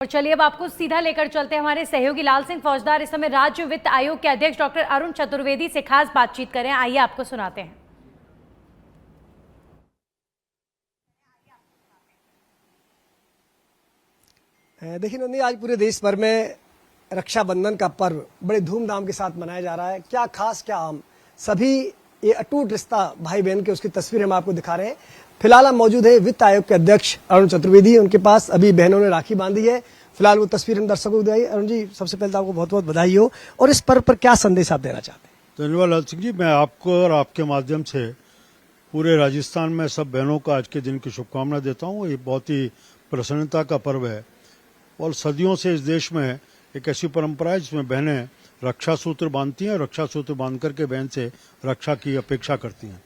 और चलिए अब आपको सीधा लेकर चलते हैं हमारे सहयोगी लाल सिंह फौजदार इस समय राज्य वित्त आयोग के अध्यक्ष डॉक्टर अरुण चतुर्वेदी से खास बातचीत करें। आइए आपको सुनाते हैं। देखिए नंदी, आज पूरे देश भर में रक्षाबंधन का पर्व बड़े धूमधाम के साथ मनाया जा रहा है। क्या खास क्या आम, सभी ये अटूट रिश्ता भाई बहन के उसकी तस्वीर हम आपको दिखा रहे हैं। फिलहाल हम मौजूद है वित्त आयोग के अध्यक्ष अरुण चतुर्वेदी, उनके पास अभी बहनों ने राखी बांधी है। फिलहाल वो तस्वीर हम दर्शकों को दिखाई। अरुण जी, सबसे पहले तो आपको बहुत बहुत बधाई हो, और इस पर्व पर क्या संदेश आप देना चाहते हैं? धन्यवाद लाल सिंह जी, मैं आपको और आपके माध्यम से पूरे राजस्थान में सब बहनों को आज के दिन की शुभकामनाएं देता हूँ। ये बहुत ही प्रसन्नता का पर्व है और सदियों से इस देश में एक ऐसी परंपरा है जिसमें बहनें रक्षा सूत्र बांधती हैं और रक्षा सूत्र बांध करके बहन से रक्षा की अपेक्षा करती हैं।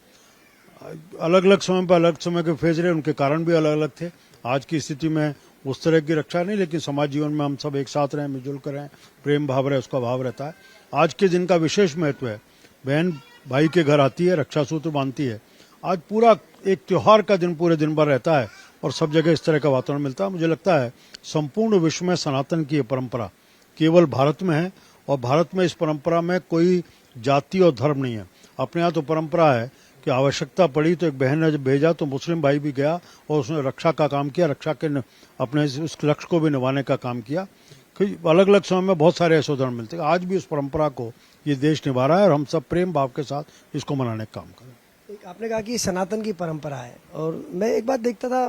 अलग अलग समय पर अलग समय के फेज रहे, उनके कारण भी अलग अलग थे। आज की स्थिति में उस तरह की रक्षा नहीं, लेकिन समाज जीवन में हम सब एक साथ रहें, मिलजुल कर रहें, प्रेम भाव रहे, उसका भाव रहता है। आज के दिन का विशेष महत्व है। बहन भाई के घर आती है, रक्षा सूत्र बांधती है। आज पूरा एक त्योहार का दिन पूरे दिन भर रहता है और सब जगह इस तरह का वातावरण मिलता है। मुझे लगता है संपूर्ण विश्व में सनातन की ये परंपरा केवल भारत में है, और भारत में इस परंपरा में कोई जाति और धर्म नहीं है। अपने यहाँ तो परंपरा है कि आवश्यकता पड़ी तो एक बहन ने जब भेजा तो मुस्लिम भाई भी गया और उसने रक्षा का काम किया, रक्षा के अपने उस लक्ष्य को भी निभाने का काम किया। अलग अलग समय में बहुत सारे ऐसे उदाहरण मिलते हैं। आज भी उस परंपरा को ये देश निभा रहा है और हम सब प्रेम भाव के साथ इसको मनाने का काम करें। आपने कहा कि सनातन की परंपरा है, और मैं एक बात देखता था,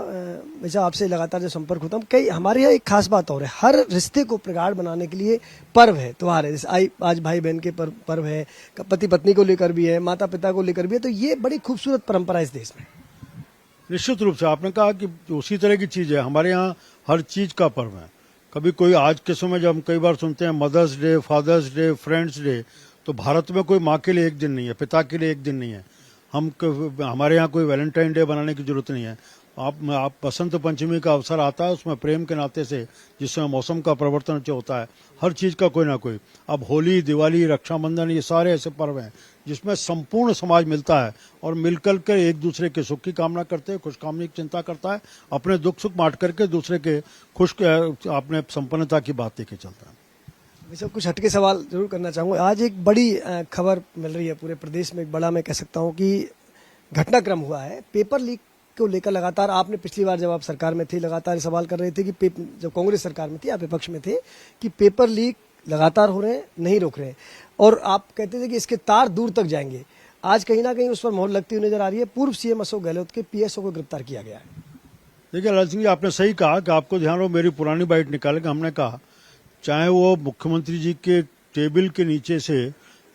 वैसे आपसे लगातार जो संपर्क होता हूँ, कई हमारे यहाँ एक खास बात और है, हर रिश्ते को प्रगाढ़ बनाने के लिए पर्व है, त्योहार है। जैसे आज भाई बहन के पर्व है, पति पत्नी को लेकर भी है, माता पिता को लेकर भी है। तो ये बड़ी खूबसूरत परंपरा है इस देश में। निश्चित रूप से आपने कहा कि उसी तरह की चीज है। हमारे यहाँ हर चीज का पर्व है। कभी कोई आज के समय जब हम कई बार सुनते हैं mother's day, father's day, friends day, तो भारत में कोई माँ के लिए एक दिन नहीं है, पिता के लिए एक दिन नहीं है। हमारे यहाँ कोई वैलेंटाइन डे बनाने की जरूरत नहीं है। आप बसंत पंचमी का अवसर आता है, उसमें प्रेम के नाते से जिसमें मौसम का परिवर्तन होता है, हर चीज का कोई ना कोई। अब होली, दिवाली, रक्षाबंधन, ये सारे ऐसे पर्व हैं जिसमें संपूर्ण समाज मिलता है और मिलकर के एक दूसरे के सुख की कामना करते हैं, खुशकामनी की चिंता करता है, अपने दुख सुख बांट करके दूसरे के अपने संपन्नता की बात लेके चलता है। वैसे कुछ हटके सवाल जरूर करना चाहूँगा। आज एक बड़ी खबर मिल रही है पूरे प्रदेश में, एक बड़ा, मैं कह सकता हूँ कि घटनाक्रम हुआ है पेपर लीक को लेकर। लगातार आपने पिछली बार जब आप सरकार में थे लगातार सवाल कर रहे थे कि जब कांग्रेस सरकार में थी, आप विपक्ष में थे, कि पेपर लीक लगातार हो रहे हैं, नहीं रोक रहे हैं, और आप कहते थे कि इसके तार दूर तक जाएंगे। आज कहीं ना कहीं उस पर मोहर लगती हुई नजर आ रही है। पूर्व सीएम अशोक गहलोत के पीएसओ को गिरफ्तार किया गया है। देखिए लाल सिंह जी, आपने सही कहा कि आपको ध्यान हो, मेरी पुरानी बाइट निकाल के हमने कहा चाहे वो मुख्यमंत्री जी के टेबल के नीचे से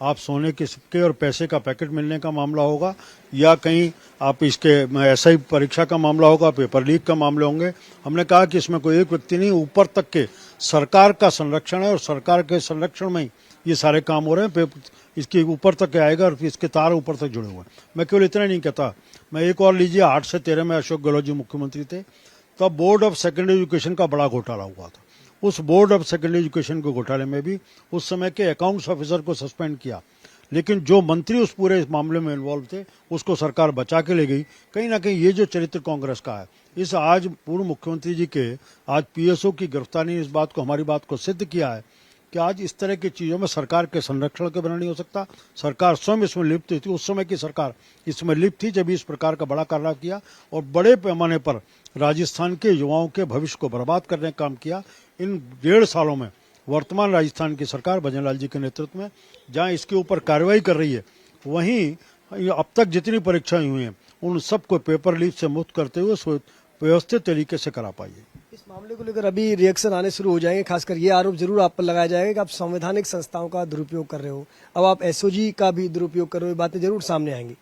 आप सोने के सिक्के और पैसे का पैकेट मिलने का मामला होगा, या कहीं आप इसके ऐसा ही परीक्षा का मामला होगा, पेपर लीक का मामले होंगे। हमने कहा कि इसमें कोई एक व्यक्ति नहीं, ऊपर तक के सरकार का संरक्षण है और सरकार के संरक्षण में ही ये सारे काम हो रहे हैं। इसके ऊपर तक आएगा और इसके तार ऊपर तक जुड़े हुए हैं। मैं केवल इतना नहीं कहता, मैं एक और लीजिए, 8 से 13 में अशोक गहलोत जी मुख्यमंत्री थे, तब बोर्ड ऑफ सेकेंडरी एजुकेशन का बड़ा घोटाला हुआ था। उस बोर्ड ऑफ सेकेंडरी एजुकेशन के घोटाले में भी उस समय के अकाउंट्स ऑफिसर को सस्पेंड किया, लेकिन जो मंत्री उस पूरे मामले में इन्वॉल्व थे उसको सरकार बचा के ले गई। कहीं ना कहीं ये जो चरित्र कांग्रेस का है, इस आज पूर्व मुख्यमंत्री जी के आज पीएसओ की गिरफ्तारी ने इस बात को, हमारी बात को सिद्ध किया है कि आज इस तरह की चीजों में सरकार के संरक्षण के बिना नहीं हो सकता। सरकार स्वयं इसमें लिप्त थी, उस समय की सरकार इसमें लिप्त थी जब इस प्रकार का बड़ा कार्रवाई किया और बड़े पैमाने पर राजस्थान के युवाओं के भविष्य को बर्बाद करने का काम किया। इन 1.5 सालों में वर्तमान राजस्थान की सरकार भजनलाल जी के नेतृत्व में जहां इसके ऊपर कार्रवाई कर रही है, वहीं अब तक जितनी परीक्षाएं हुई हैं उन सबको पेपर लीक से मुक्त करते हुए व्यवस्थित तरीके से करा पाइए। इस मामले को लेकर अभी रिएक्शन आने शुरू हो जाएंगे। खासकर ये आरोप जरूर आप पर लगाया जाएगा कि आप संवैधानिक संस्थाओं का दुरुपयोग कर रहे हो, अब आप एसओजी का भी दुरुपयोग कर रहे हो, बातें जरूर सामने आएंगी।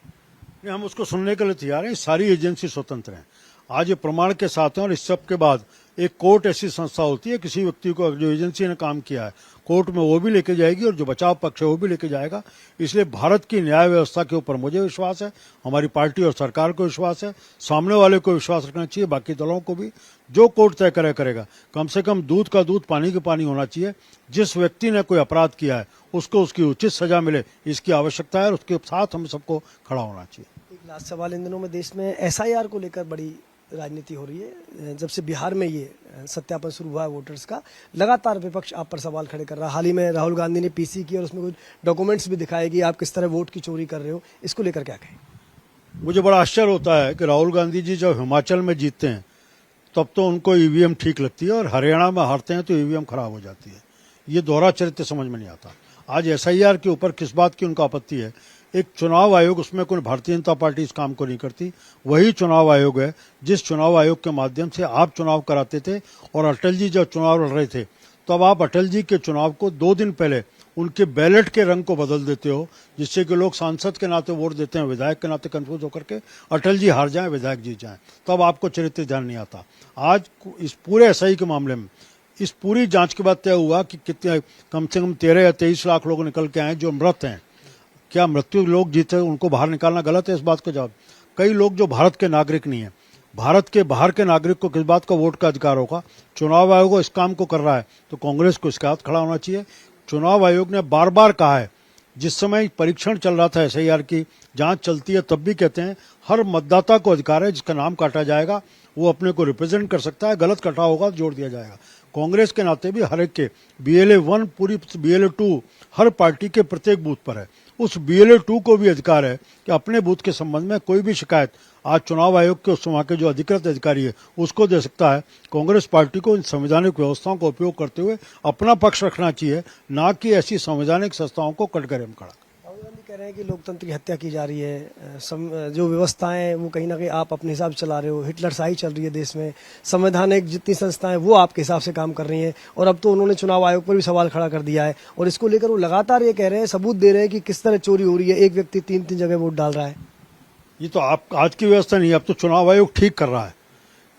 हम उसको सुनने के लिए तैयार हैं। सारी एजेंसी स्वतंत्र हैं, आज ये प्रमाण के साथ हैं, और इस सब के बाद एक कोर्ट ऐसी संस्था होती है, किसी व्यक्ति को जो एजेंसी ने काम किया है कोर्ट में वो भी लेके जाएगी और जो बचाव पक्ष है वो भी लेके जाएगा। इसलिए भारत की न्याय व्यवस्था के ऊपर मुझे विश्वास है, हमारी पार्टी और सरकार को विश्वास है, सामने वाले को विश्वास रखना चाहिए, बाकी दलों को भी। जो कोर्ट तय करेगा, कम से कम दूध का दूध पानी का पानी होना चाहिए। जिस व्यक्ति ने कोई अपराध किया है उसको उसकी उचित सजा मिले, इसकी आवश्यकता है और उसके साथ हम सबको खड़ा होना चाहिए। एक लास्ट सवाल, इन दिनों में देश में एसआईआर को लेकर बड़ी राजनीति हो रही है। जब से बिहार में ये सत्यापन शुरू हुआ है वोटर्स का, लगातार विपक्ष आप पर सवाल खड़े कर रहा है। हाल ही में राहुल गांधी ने पीसी की और उसमें कुछ डॉक्यूमेंट्स भी दिखाए कि आप किस तरह वोट की चोरी कर रहे हो। इसको लेकर क्या कहें? मुझे बड़ा आश्चर्य होता है कि राहुल गांधी जी जब हिमाचल में जीतते हैं तब तो उनको ईवीएम ठीक लगती है और हरियाणा में हारते हैं तो ईवीएम खराब हो जाती है। ये दोहरा चरित्र समझ में नहीं आता। आज एसआईआर के ऊपर किस बात की उनका आपत्ति है? एक चुनाव आयोग, उसमें कोई भारतीय जनता पार्टी इस काम को नहीं करती। वही चुनाव आयोग है जिस चुनाव आयोग के माध्यम से आप चुनाव कराते थे। और अटल जी जब चुनाव लड़ रहे थे तब आप अटल जी के चुनाव को 2 दिन पहले उनके बैलेट के रंग को बदल देते हो, जिससे कि लोग सांसद के नाते वोट देते हैं, विधायक के नाते कंफ्यूज होकर के अटल जी हार जाएं, विधायक जीत जाएं। तब आपको चरित्र ध्यान नहीं आता। आज इस पूरे एसआई के मामले में इस पूरी जांच के बाद तय हुआ कि कितने, कम से कम 13 या 23 लाख लोग निकल के आए जो मृत हैं। क्या मृत्यु लोग जीते उनको बाहर निकालना गलत है? इस बात का जवाब, कई लोग जो भारत के नागरिक नहीं है, भारत के बाहर के नागरिक को किस बात का वोट का अधिकार होगा? चुनाव आयोग इस काम को कर रहा है तो कांग्रेस को इसके हाथ खड़ा होना चाहिए। चुनाव आयोग ने बार बार कहा है, जिस समय परीक्षण चल रहा था, एसआईआर की जांच चलती है, तब भी कहते हैं हर मतदाता को अधिकार है जिसका नाम काटा जाएगा वो अपने को रिप्रेजेंट कर सकता है, गलत कटा होगा तो जोड़ दिया जाएगा। कांग्रेस के नाते भी हर एक के BLA 1 पूरी BLA 2 हर पार्टी के प्रत्येक बूथ पर है। उस BLA 2 को भी अधिकार है कि अपने बूथ के संबंध में कोई भी शिकायत आज चुनाव आयोग के उस वहाँ के जो अधिकृत अधिकारी है उसको दे सकता है। कांग्रेस पार्टी को इन संवैधानिक व्यवस्थाओं का उपयोग करते हुए अपना पक्ष रखना चाहिए, ना कि ऐसी संवैधानिक संस्थाओं को कटघरे में खड़ा। राहुल गांधी कह रहे हैं कि लोकतंत्र की हत्या की जा रही है, जो व्यवस्थाएं हैं वो कहीं ना कहीं आप अपने हिसाब से चला रहे हो, हिटलरशाही चल रही है देश में, संवैधानिक जितनी संस्थाएं वो आपके हिसाब से काम कर रही हैं। और अब तो उन्होंने चुनाव आयोग पर भी सवाल खड़ा कर दिया है और इसको लेकर वो लगातार ये कह रहे हैं, सबूत दे रहे हैं कि किस तरह चोरी हो रही है, एक व्यक्ति 3-3 जगह वोट डाल रहा है। ये तो आप आज की व्यवस्था नहीं है, अब तो चुनाव आयोग ठीक कर रहा है।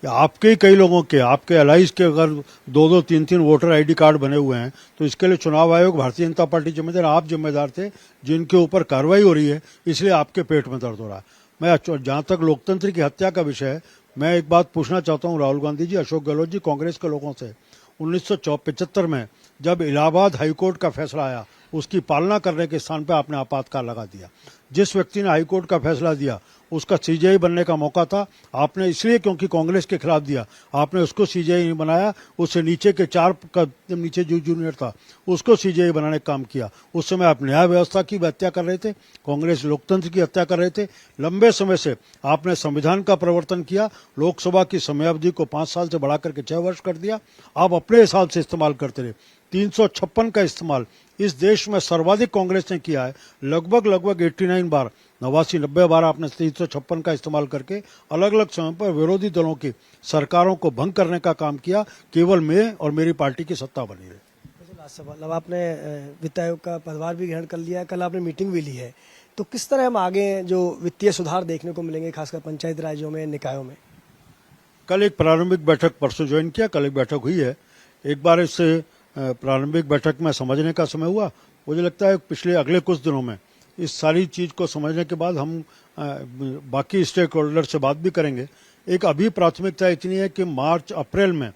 या आपके ही कई लोगों के, आपके एलाइज के अगर 2-2, 3-3 वोटर आईडी कार्ड बने हुए हैं तो इसके लिए चुनाव आयोग, भारतीय जनता पार्टी जिम्मेदार, आप जिम्मेदार थे जिनके ऊपर कार्रवाई हो रही है, इसलिए आपके पेट में दर्द हो रहा है। मैं जहां तक लोकतंत्र की हत्या का विषय है, मैं एक बात पूछना चाहता हूं राहुल गांधी जी, अशोक गहलोत जी, कांग्रेस के लोगों से। 1975 में जब इलाहाबाद हाईकोर्ट का फैसला आया, उसकी पालना करने के स्थान पर आपने आपातकाल लगा दिया। जिस व्यक्ति ने हाईकोर्ट का फैसला दिया उसका सीजेआई बनने का मौका था, आपने इसलिए क्योंकि कांग्रेस के खिलाफ दिया, आपने उसको सीजेआई नहीं बनाया। उससे नीचे के 4 का नीचे जो जूनियर था उसको सीजेआई बनाने का काम किया। उस समय आप न्याय व्यवस्था की हत्या कर रहे थे, कांग्रेस लोकतंत्र की हत्या कर रहे थे। लंबे समय से आपने संविधान का परिवर्तन किया, लोकसभा की समयावधि को 5 साल से बढ़ा करके 6 वर्ष कर दिया। आप अपने हिसाब से इस्तेमाल करते रहे। 356 का इस्तेमाल इस देश में सर्वाधिक कांग्रेस ने किया है, लगभग 89 बार, 89-90 बार आपने 356 का इस्तेमाल करके अलग अलग समय पर विरोधी दलों की सरकारों को भंग करने का काम किया। केवल मैं और मेरी पार्टी की सत्ता बनी रही। लास्ट सवाल, अब आपने वित्त आयोग का पदभार भी ग्रहण कर लिया है, कल आपने मीटिंग भी ली है, तो किस तरह हम आगे जो वित्तीय सुधार देखने को मिलेंगे, खासकर पंचायत राज्यों में, निकायों में? कल एक प्रारंभिक बैठक परसों ज्वाइन किया, कल एक बैठक हुई है। एक बार इस प्रारंभिक बैठक में समझने का समय हुआ। मुझे लगता है पिछले अगले कुछ दिनों में इस सारी चीज को समझने के बाद हम बाकी स्टेक होल्डर से बात भी करेंगे। एक अभी प्राथमिकता इतनी है कि अप्रैल में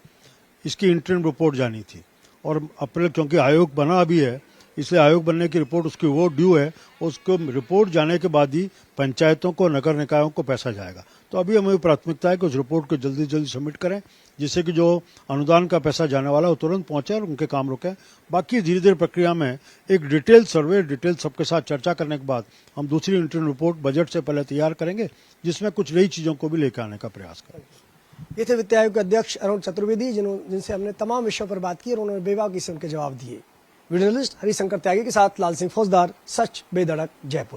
इसकी इंटरिम रिपोर्ट जानी थी और अप्रैल, क्योंकि आयोग बना अभी है इसलिए आयोग बनने की रिपोर्ट उसकी वो ड्यू है, उसको रिपोर्ट जाने के बाद ही पंचायतों को, नगर निकायों को पैसा जाएगा। तो अभी हमें प्राथमिकता है कि उस रिपोर्ट को जल्दी जल्दी सबमिट करें, जिससे कि जो अनुदान का पैसा जाने वाला है वो तुरंत पहुंचे और उनके काम रुके। बाकी धीरे धीरे प्रक्रिया में एक डिटेल सर्वे, डिटेल सबके साथ चर्चा करने के बाद हम दूसरी इंटरिम रिपोर्ट बजट से पहले तैयार करेंगे, जिसमें कुछ नई चीजों को भी लेकर आने का प्रयास करेंगे। ये थे वित्त आयोग के अध्यक्ष अरुण चतुर्वेदी, जिनसे हमने तमाम विषयों पर बात की और उन्होंने बेबाकी से उनके जवाब दिए। वीडियो जर्नलिस्ट हरिशंकर त्यागी के साथ लाल सिंह फौजदार, सच बेधड़क, जयपुर।